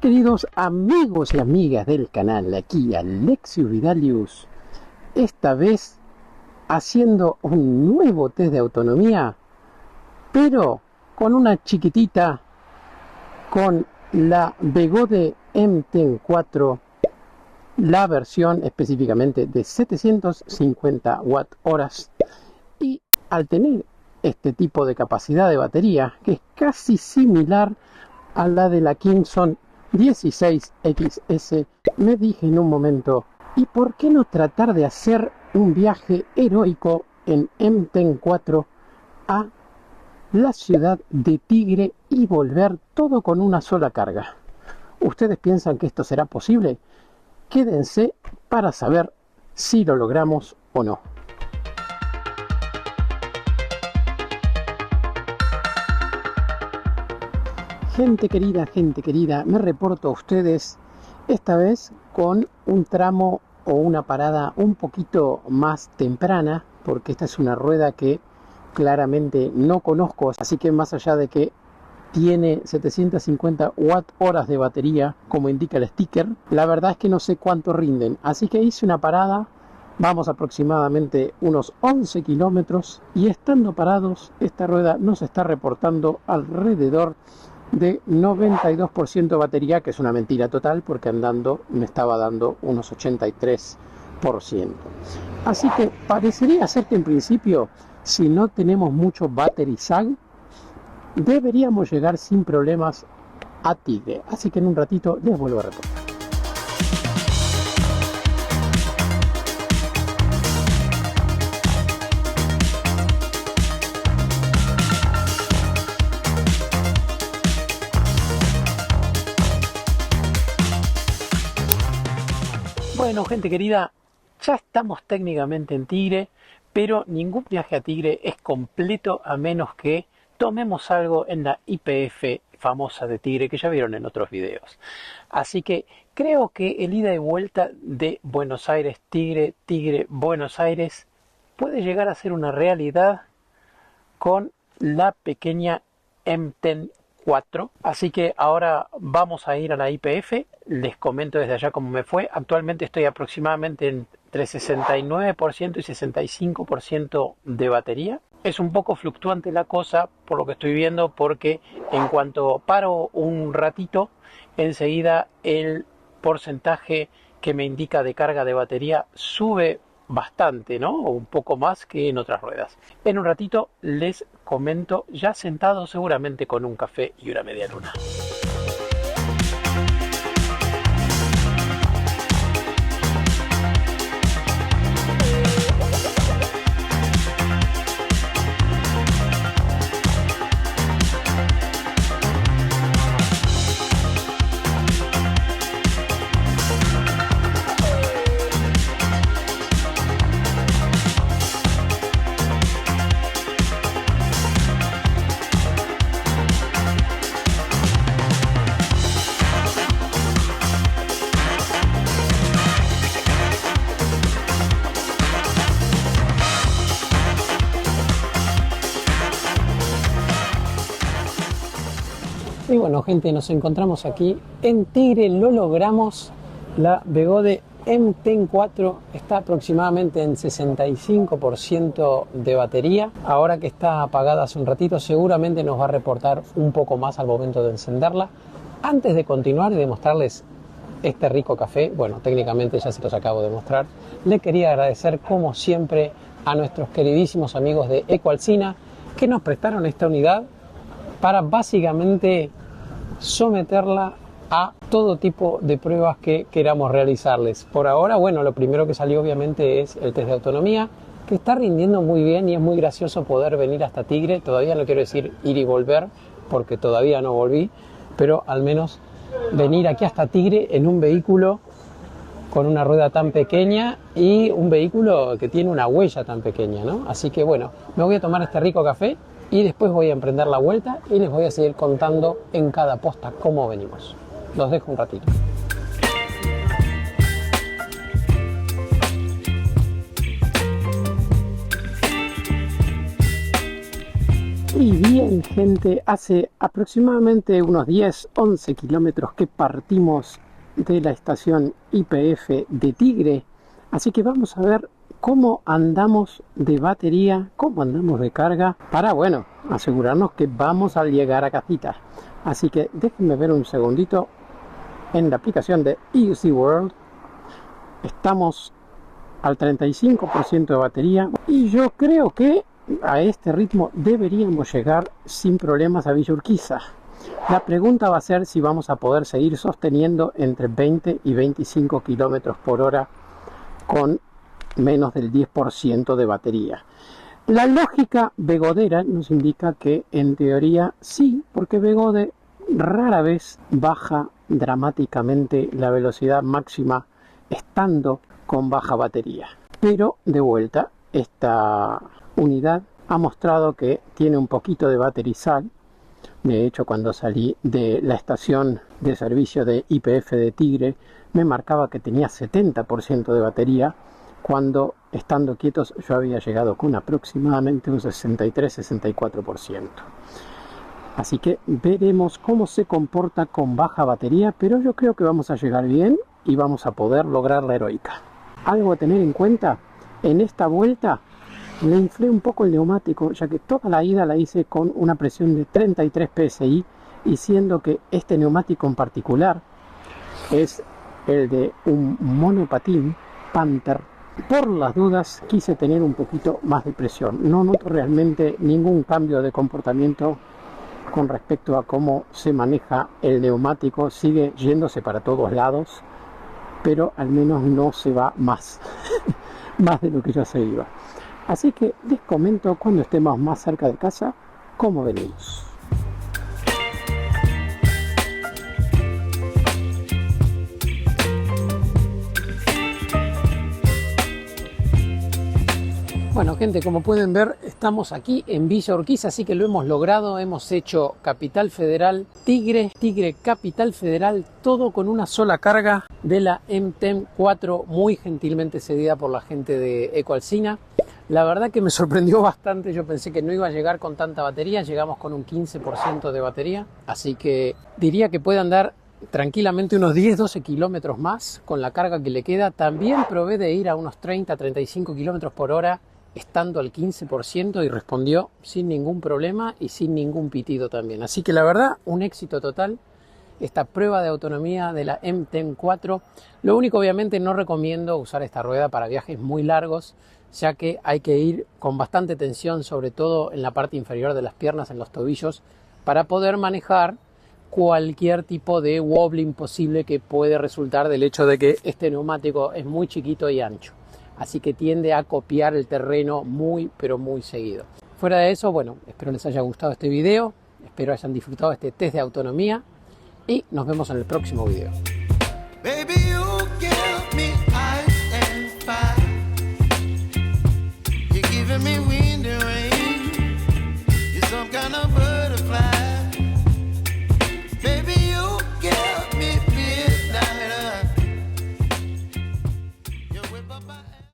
Queridos amigos y amigas del canal, aquí Alexius Vidalius, esta vez haciendo un nuevo test de autonomía, pero con una chiquitita, con la Begode M10-4, la versión específicamente de 750 Wh, y al tener este tipo de capacidad de batería, que es casi similar a la de la Kingston 16XS, me dije en un momento, ¿y por qué no tratar de hacer un viaje heroico en M10-4 a la ciudad de Tigre y volver todo con una sola carga? ¿Ustedes piensan que esto será posible? Quédense para saber si lo logramos o no. Gente querida, me reporto a ustedes esta vez con un tramo o una parada un poquito más temprana, porque esta es una rueda que claramente no conozco, así que más allá de que tiene 750 Wh de batería, como indica el sticker, la verdad es que no sé cuánto rinden, así que hice una parada, vamos aproximadamente unos 11 kilómetros, y estando parados, esta rueda nos está reportando alrededor de 92% de batería, que es una mentira total porque andando me estaba dando unos 83%. Así que parecería ser que en principio, si no tenemos mucho battery sag, deberíamos llegar sin problemas a Tigre. Así que en un ratito les vuelvo a reportar. Bueno, gente querida, ya estamos técnicamente en Tigre, pero ningún viaje a Tigre es completo a menos que tomemos algo en la YPF famosa de Tigre, que ya vieron en otros videos. Así que creo que el ida y vuelta de Buenos Aires, Tigre, Tigre, Buenos Aires puede llegar a ser una realidad con la pequeña M10-4. Así que ahora vamos a ir a la YPF. Les comento desde allá cómo me fue. Actualmente estoy aproximadamente entre 69% y 65% de batería. Es un poco fluctuante la cosa por lo que estoy viendo, porque en cuanto paro un ratito, enseguida el porcentaje que me indica de carga de batería sube bastante, ¿no? O un poco más que en otras ruedas. En un ratito les comento, ya sentado seguramente con un café y una media luna. Y bueno, gente, nos encontramos aquí en Tigre, lo logramos. La Begode M10-4 está aproximadamente en 65% de batería. Ahora que está apagada hace un ratito, seguramente nos va a reportar un poco más al momento de encenderla. Antes de continuar y de mostrarles este rico café, bueno, técnicamente ya se los acabo de mostrar, le quería agradecer como siempre a nuestros queridísimos amigos de Ecoalcina, que nos prestaron esta unidad para básicamente someterla a todo tipo de pruebas que queramos realizarles. Por ahora, bueno, lo primero que salió obviamente es el test de autonomía, que está rindiendo muy bien y es muy gracioso poder venir hasta Tigre. Todavía no quiero decir ir y volver, porque todavía no volví, pero al menos venir aquí hasta Tigre en un vehículo con una rueda tan pequeña y un vehículo que tiene una huella tan pequeña, ¿no? Así que bueno, me voy a tomar este rico café y después voy a emprender la vuelta y les voy a seguir contando en cada posta cómo venimos. Los dejo un ratito. Y bien, gente, hace aproximadamente unos 10-11 kilómetros que partimos de la estación YPF de Tigre, así que vamos a ver cómo andamos de batería, cómo andamos de carga, para, bueno, asegurarnos que vamos a llegar a casita. Así que déjenme ver un segundito en la aplicación de Easy World. Estamos al 35% de batería y yo creo que a este ritmo deberíamos llegar sin problemas a Villa Urquiza. La pregunta va a ser si vamos a poder seguir sosteniendo entre 20 y 25 kilómetros por hora con menos del 10% de batería. La lógica begodera nos indica que en teoría sí, porque Begode rara vez baja dramáticamente la velocidad máxima estando con baja batería. Pero de vuelta, esta unidad ha mostrado que tiene un poquito de baterizal. De hecho, cuando salí de la estación de servicio de YPF de Tigre, me marcaba que tenía 70% de batería, cuando estando quietos yo había llegado con aproximadamente un 63-64%. Así que veremos cómo se comporta con baja batería, pero yo creo que vamos a llegar bien y vamos a poder lograr la heroica. Algo a tener en cuenta, en esta vuelta le inflé un poco el neumático, ya que toda la ida la hice con una presión de 33 psi, y siendo que este neumático en particular es el de un monopatín Panther, por las dudas quise tener un poquito más de presión. No noto realmente ningún cambio de comportamiento con respecto a cómo se maneja el neumático, sigue yéndose para todos lados, pero al menos no se va más, más de lo que ya se iba. Así que les comento cuando estemos más cerca de casa cómo venimos. Bueno, gente, como pueden ver, estamos aquí en Villa Urquiza, así que lo hemos logrado. Hemos hecho Capital Federal, Tigre, Capital Federal, todo con una sola carga de la MTEM4, muy gentilmente cedida por la gente de Ecoalcina. La verdad que me sorprendió bastante, yo pensé que no iba a llegar con tanta batería, llegamos con un 15% de batería, así que diría que puede andar tranquilamente unos 10-12 kilómetros más con la carga que le queda. También probé de ir a unos 30-35 kilómetros por hora estando al 15% y respondió sin ningún problema y sin ningún pitido también. Así que la verdad, un éxito total esta prueba de autonomía de la MTEM4. Lo único, obviamente, no recomiendo usar esta rueda para viajes muy largos, ya que hay que ir con bastante tensión, sobre todo en la parte inferior de las piernas, en los tobillos, para poder manejar cualquier tipo de wobbling posible que puede resultar del hecho de que este neumático es muy chiquito y ancho. Así que tiende a copiar el terreno muy, pero muy seguido. Fuera de eso, bueno, espero les haya gustado este video, espero hayan disfrutado este test de autonomía y nos vemos en el próximo video.